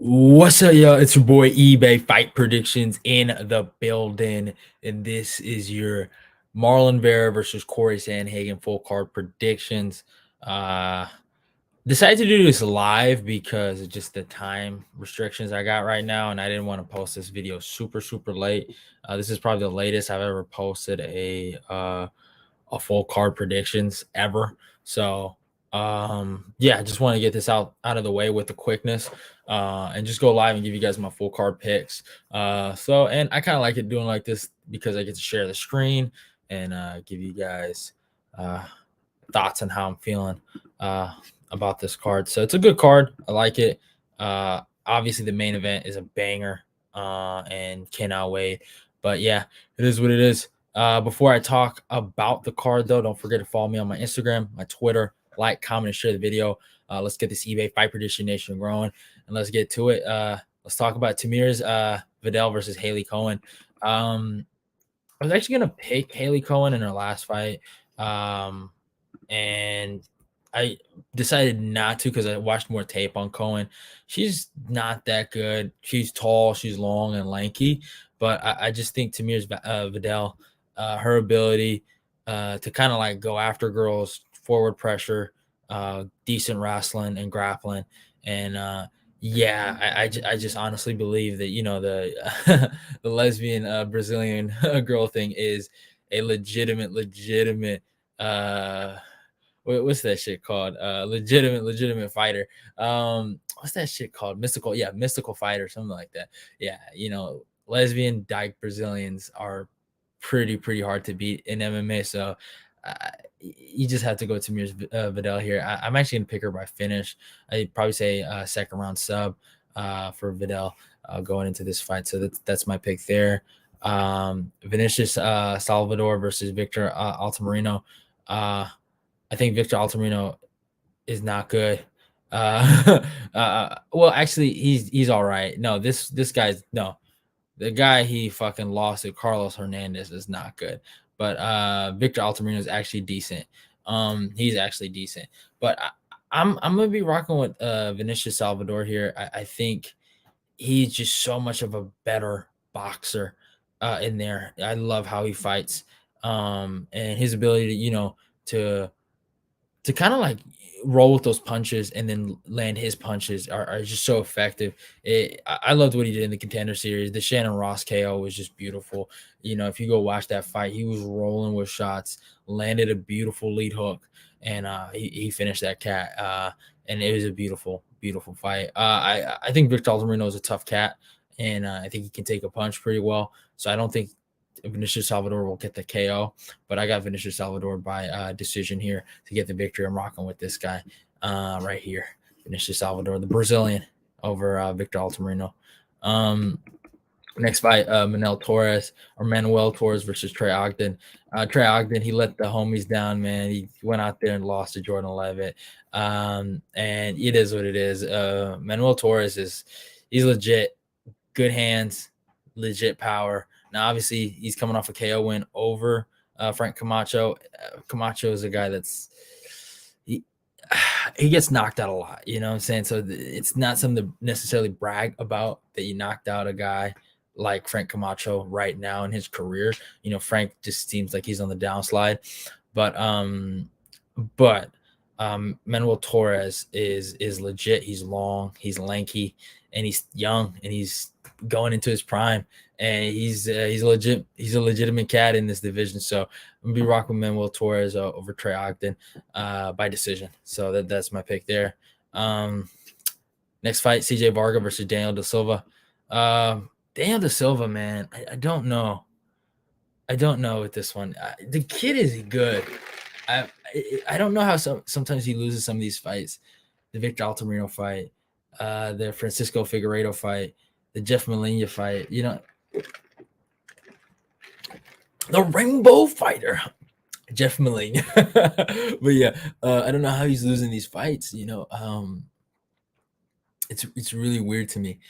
What's up, y'all? It's your boy eBay Fight Predictions in the building, and this is your Marlon Vera versus Corey Sandhagen full card predictions. Uh, Decided to do this live because of just the time restrictions I got right now, and I didn't want to post this video super late. This is probably the latest I've ever posted a full card predictions ever. So yeah, I just want to get this out of the way with the quickness and just go live and give you guys my full card picks. And I kind of like it doing like this because I get to share the screen and give you guys uh thoughts on how I'm feeling uh about this card. So it's a good card. I like it. Obviously the main event is a banger and cannot wait. But yeah, it is what it is. Before I talk about the card, though, don't forget to follow me on my Instagram, my Twitter, like, comment, and share the video. Let's get this eBay Fight Prediction Nation growing, and let's get to it. Let's talk about Tamir's Vidal versus Haley Cohen. I was actually gonna pick Haley Cohen in her last fight, and I decided not to because I watched more tape on Cohen. She's not that good. She's tall, she's long and lanky, but I just think Tamir's Vidal, her ability to kind of like go after girls, forward pressure, decent wrestling and grappling, and yeah, I just honestly believe that the the lesbian Brazilian girl thing is a legitimate uh what's that shit called? Legitimate fighter. What's that shit called? Mystical, yeah, mystical fighter, something like that. Yeah, lesbian dyke Brazilians are pretty hard to beat in MMA. So you just have to go to Mir's Vidal here. I'm actually gonna pick her by finish. I'd probably say second round sub for Vidal going into this fight. So that's my pick there. Vinicius Salvador versus Victor Altamirano. I think Victor Altamirano is not good. Well, actually, he's all right. No, this guy's no, the guy he fucking lost to Carlos Hernandez is not good. But Victor Altamirano is actually decent. He's actually decent. But I'm gonna be rocking with Vinicius Salvador here. I think he's just so much of a better boxer in there. I love how he fights. And his ability to to kind of like roll with those punches and then land his punches are just so effective. I loved what he did in the Contender Series. The Shannon Ross KO was just beautiful. If you go watch that fight, he was rolling with shots, landed a beautiful lead hook, and he finished that cat. And it was a beautiful fight. I think Victor Altamirano is a tough cat, and I think he can take a punch pretty well. So I don't think Vinicius Salvador will get the KO, but I got Vinicius Salvador by decision here to get the victory. I'm rocking with this guy right here, Vinicius Salvador, the Brazilian, over Victor Altamirano. Next fight, Manuel Torres versus Trey Ogden. Trey Ogden, he let the homies down, man. He went out there and lost to Jordan Levitt. And it is what it is. Manuel Torres he's legit, good hands, legit power. Now, obviously, he's coming off a KO win over Frank Camacho. Camacho is a guy he, he gets knocked out a lot. You know what I'm saying? So it's not something to necessarily brag about that you knocked out a guy like Frank Camacho right now in his career. Frank just seems like he's on the downslide. But Manuel Torres is legit. He's long, he's lanky, and he's young, and he's going into his prime, and he's a legitimate cat in this division. So I'm gonna be rocking Manuel Torres over Trey Ogden by decision. So that's my pick there. Next fight, CJ Varga versus Daniel Da Silva. Daniel Da Silva, man, I don't know. I don't know with this one. The kid is good. I don't know how sometimes he loses some of these fights. The Victor Altamirano fight, the Francisco Figueiredo fight, the Jeff Molina fight. The Rainbow Fighter, Jeff Molina. But yeah, I don't know how he's losing these fights. It's really weird to me.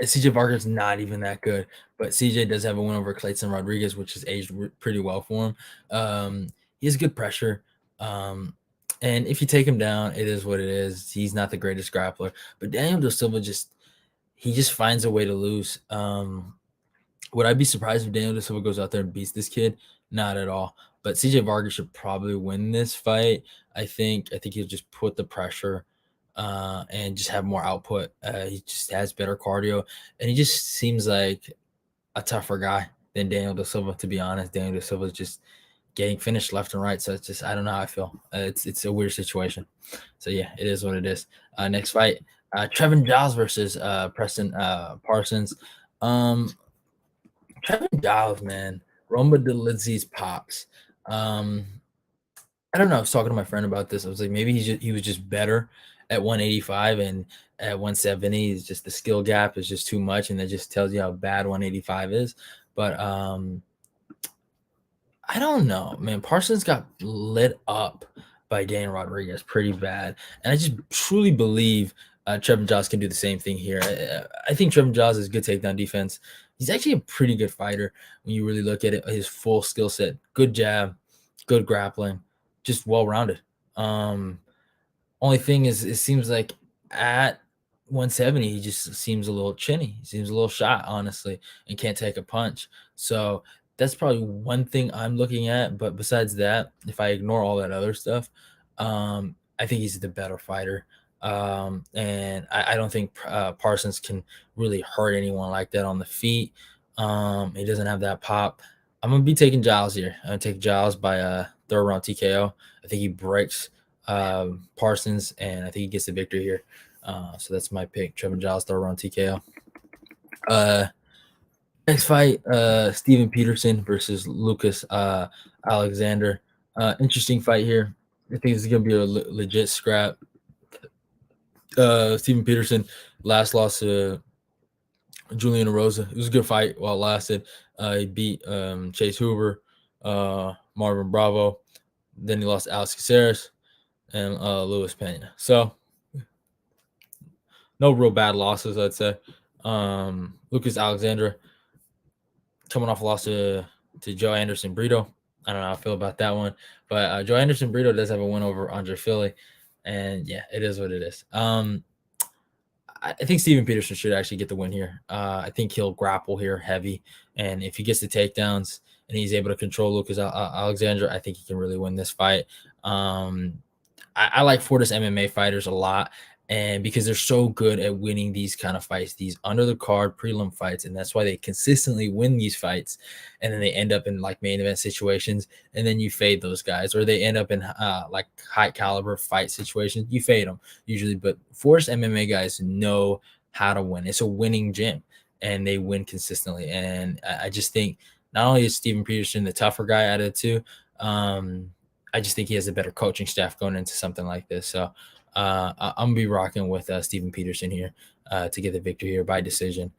CJ Barker's not even that good, but CJ does have a win over Clayton Rodriguez, which has aged pretty well for him. He has good pressure, and And if you take him down, it is what it is. He's not the greatest grappler, but Daniel De Silva just finds a way to lose. Would I be surprised if Daniel De Silva goes out there and beats this kid? Not at all. But CJ Vargas should probably win this fight. I think he'll just put the pressure and just have more output. He just has better cardio, and he just seems like a tougher guy than Daniel De Silva. To be honest, Daniel De Silva is just getting finished left and right. So it's just I don't know how I feel. It's a weird situation. So yeah, it is what it is. Next fight, Trevin Giles versus Preston Parsons. Um, Trevin Giles, man, Roma Delizzi's pops. Um, I don't know. I was talking to my friend about this. I was like, maybe he was just better at 185 and at 170 is just the skill gap is just too much, and that just tells you how bad 185 is. But I don't know, man. Parsons got lit up by Dan Rodriguez pretty bad, and I just truly believe Trevin Giles can do the same thing here. I think Trevin Giles is good takedown defense. He's actually a pretty good fighter when you really look at it. His full skill set, good jab, good grappling, just well rounded. Um, Only thing is, it seems like at 170, he just seems a little chinny. He seems a little shot, honestly, and can't take a punch. So that's probably one thing I'm looking at. But besides that, if I ignore all that other stuff, I think he's the better fighter. And I don't think Parsons can really hurt anyone like that on the feet. He doesn't have that pop. I'm gonna be taking Giles here. I'm gonna take Giles by third round TKO. I think he breaks Parsons, and I think he gets the victory here. So that's my pick. Trevin Giles, third round TKO. Uh, Next fight, Steven Peterson versus Lucas Alexander. Interesting fight here. I think it's gonna be a legit scrap. Steven Peterson last lost to Julian Rosa. It was a good fight while it lasted. He beat Chase Hoover, Marvin Bravo. Then he lost Alex Caceres and Luis Pena. So no real bad losses, I'd say. Lucas Alexander coming off a loss to Joe Anderson Brito. I don't know how I feel about that one, but Joe Anderson Brito does have a win over Andre Philly, and yeah, it is what it is. I think Steven Peterson should actually get the win here. I think he'll grapple here heavy, and if he gets the takedowns and he's able to control Lucas Alexander, I think he can really win this fight. I like Fortis MMA fighters a lot, and because they're so good at winning these kind of fights, these under the card prelim fights, and that's why they consistently win these fights, and then they end up in like main event situations, and then you fade those guys, or they end up in like high caliber fight situations, you fade them usually. But Fortis MMA guys know how to win. It's a winning gym, and they win consistently. And I just think not only is Steven Peterson the tougher guy out of the two, I just think he has a better coaching staff going into something like this. So I'm gonna be rocking with Steven Peterson here to get the victory here by decision.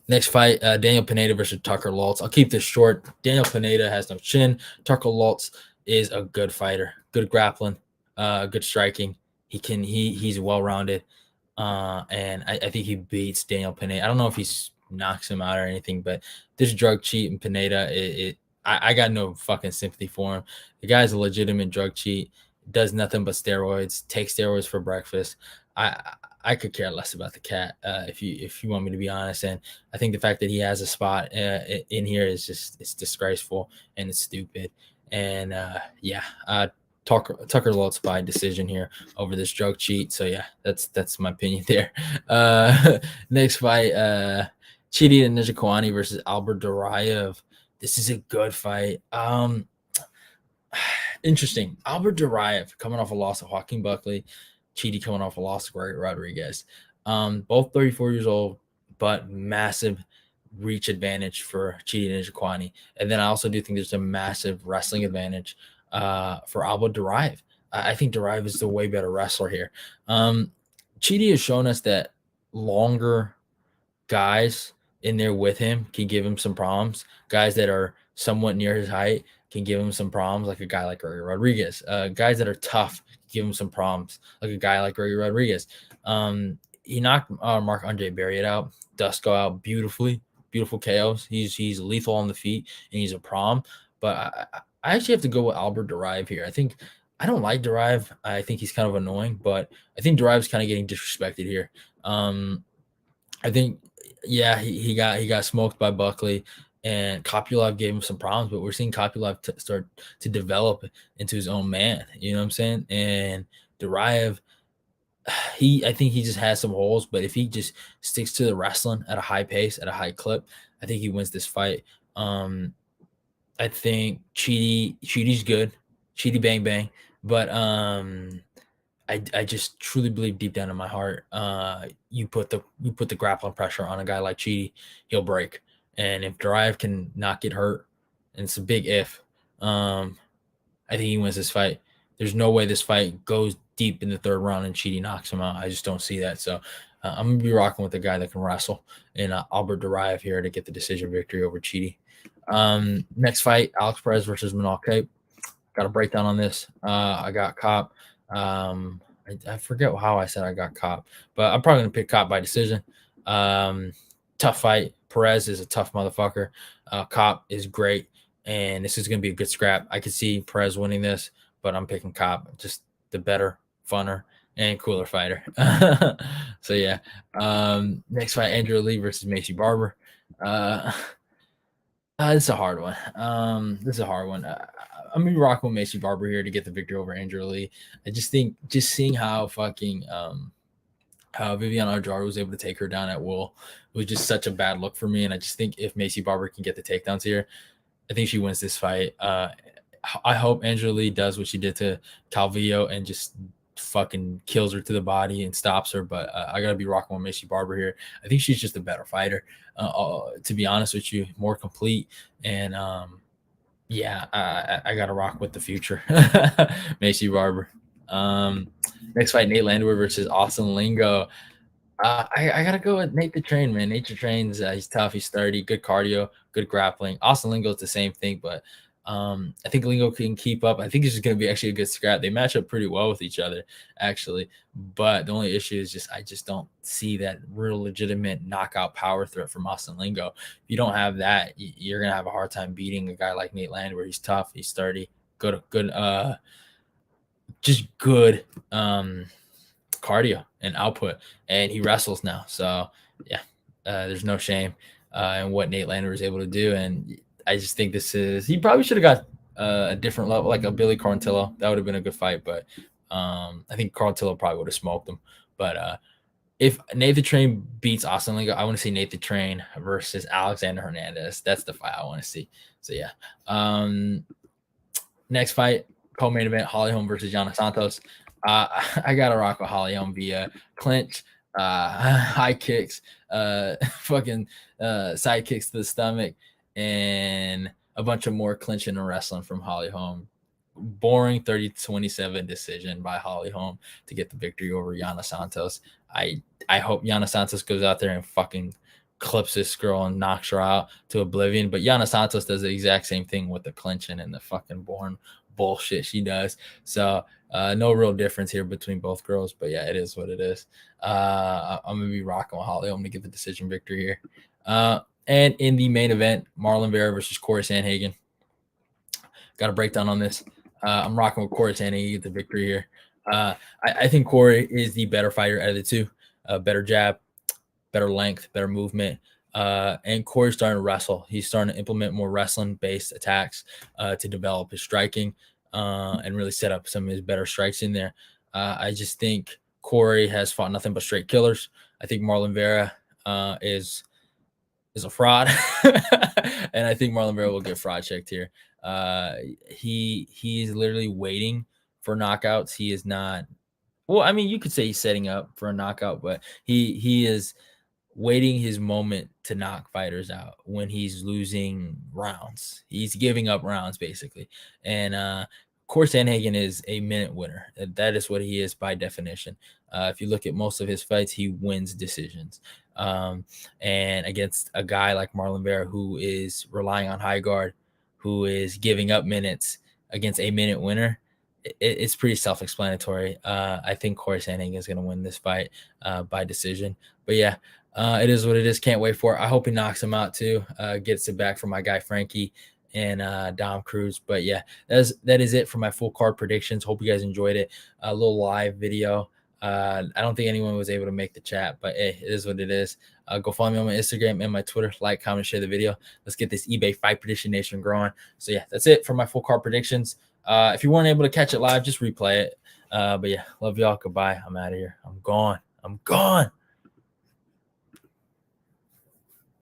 Next fight, Daniel Pineda versus Tucker Lutz. I'll keep this short. Daniel Pineda has no chin. Tucker Lutz is a good fighter, good grappling, good striking. He's well rounded, and I think he beats Daniel Pineda. I don't know if he knocks him out or anything, but this drug cheat in Pineda, I got no fucking sympathy for him. The guy's a legitimate drug cheat, does nothing but steroids, takes steroids for breakfast. I could care less about the cat if you want me to be honest. And I think the fact that he has a spot in here is just it's disgraceful and it's stupid. And Tucker Lutz by decision here over this drug cheat. So yeah, that's my opinion there. Next fight, Chidi Njokuani versus Albert Duraev. This is a good fight. Interesting. Albert Duraev coming off a loss of Joaquin Buckley, Chidi coming off a loss of Greg Rodriguez. Both 34 years old, but massive reach advantage for Chidi Njokuani. And then I also do think there's a massive wrestling advantage for Albert Duraev. I think Duraev is the way better wrestler here. Chidi has shown us that longer guys in there with him can give him some problems. Guys that are somewhat near his height can give him some problems, like a guy like Gregory Rodriguez. Guys that are tough give him some problems, like a guy like Gregory Rodriguez. He knocked Mark Andre Barriott out, Dusko out beautiful KOs. He's lethal on the feet, and he's a problem. But I actually have to go with Albert Duraev here. I think I don't like Derive. I think he's kind of annoying, but I think Derive's kind of getting disrespected here. Um, I think, yeah, he got smoked by Buckley, and Kopylov gave him some problems, but we're seeing Kopylov start to develop into his own man. You know what I'm saying? And Derive, I think he just has some holes, but if he just sticks to the wrestling at a high pace, at a high clip, I think he wins this fight. Um, I think Cheaty's good, Cheaty bang bang, but I just truly believe deep down in my heart, you put the grappling pressure on a guy like Cheaty, he'll break. And if Drive can not get hurt, and it's a big if, um, I think he wins this fight. There's no way this fight goes deep in the third round and Cheaty knocks him out. I just don't see that. So I'm gonna be rocking with the guy that can wrestle, and Albert Derive here to get the decision victory over Cheaty. Next fight, Alex Perez versus Manal Cape. Got a breakdown on this. I got Cop. I forget how I said I got Cop, but I'm probably gonna pick Cop by decision. Um, Tough fight. Perez is a tough motherfucker. Cop is great, and this is gonna be a good scrap. I could see Perez winning this, but I'm picking Cop. Just the better, funner, and cooler fighter. So yeah. Next fight, Andrew Lee versus Macy Barber. Uh, this is a hard one. This is a hard one. I'm gonna be rocking with Macy Barber here to get the victory over Andrew Lee. I just think just seeing how how Vivian Andrade was able to take her down at will was just such a bad look for me. And I just think if Macy Barber can get the takedowns here, I think she wins this fight. I hope Andrew Lee does what she did to Calvillo and just fucking kills her to the body and stops her. But I gotta be rocking with Macy Barber here. I think she's just a better fighter. To be honest with you, more complete. And yeah, I got to rock with the future. Macy Barber. Um, Next fight, Nate Landwehr versus Austin Lingo. I gotta go with Nate the Train, man. Nate the Train's he's tough, he's sturdy, good cardio, good grappling. Austin Lingo's the same thing, but I think Lingo can keep up. I think this is gonna be actually a good scrap. They match up pretty well with each other, actually. But the only issue is just I just don't see that real legitimate knockout power threat from Austin Lingo. If you don't have that, you're gonna have a hard time beating a guy like Nate Land, where he's tough, he's sturdy, good, just good. Cardio and output, and he wrestles now. So yeah, there's no shame in what Nate Lander was able to do, and I just think this is he probably should have got a different level, like a Billy Quarantillo. That would have been a good fight, but I think Quarantillo probably would have smoked him. But if Nathan Train beats Austin Lingo, I want to see Nathan Train versus Alexander Hernandez. That's the fight I want to see. So yeah. Next fight, co-main event, Holly Holm versus Yana Santos. I gotta rock with Holly Holm via clinch, high kicks, fucking side kicks to the stomach, and a bunch of more clinching and wrestling from Holly Holm. Boring 30-27 decision by Holly Holm to get the victory over Yana Santos. I hope Yana Santos goes out there and fucking clips this girl and knocks her out to oblivion. But Yana Santos does the exact same thing with the clinching and the fucking boring bullshit she does. So no real difference here between both girls. But yeah, it is what it is. I'm gonna be rocking with Holly. I'm gonna get the decision victory here. And in the main event, Marlon Vera versus Corey Sandhagen. Got a breakdown on this. I'm rocking with Corey Sandhagen to get the victory here. I think Corey is the better fighter out of the two. Better jab, better length, better movement. And Corey's starting to wrestle. He's starting to implement more wrestling-based attacks to develop his striking and really set up some of his better strikes in there. I just think Corey has fought nothing but straight killers. I think Marlon Vera is a fraud, and I think Marlon Vera will get fraud checked here. He's literally waiting for knockouts. He is not. Well, I mean, you could say he's setting up for a knockout, but he is waiting his moment to knock fighters out when he's losing rounds. He's giving up rounds basically. And Corey Sandhagen is a minute winner. That is what he is by definition. If you look at most of his fights, he wins decisions. And against a guy like Marlon Vera, who is relying on high guard, who is giving up minutes against a minute winner, it's pretty self-explanatory. I think Corey Sandhagen is going to win this fight by decision. But yeah, it is what it is. Can't wait for it. I hope he knocks him out too. Gets it back from my guy Frankie, and Dom Cruz. But yeah, that is it for my full card predictions. Hope you guys enjoyed it. A little live video. I don't think anyone was able to make the chat, but hey, it is what it is. Go follow me on my Instagram and my Twitter. Like, comment, share the video. Let's get this eBay Fight Prediction Nation growing. So yeah, that's it for my full card predictions. If you weren't able to catch it live, just replay it. But yeah, love y'all. Goodbye. I'm out of here. I'm gone.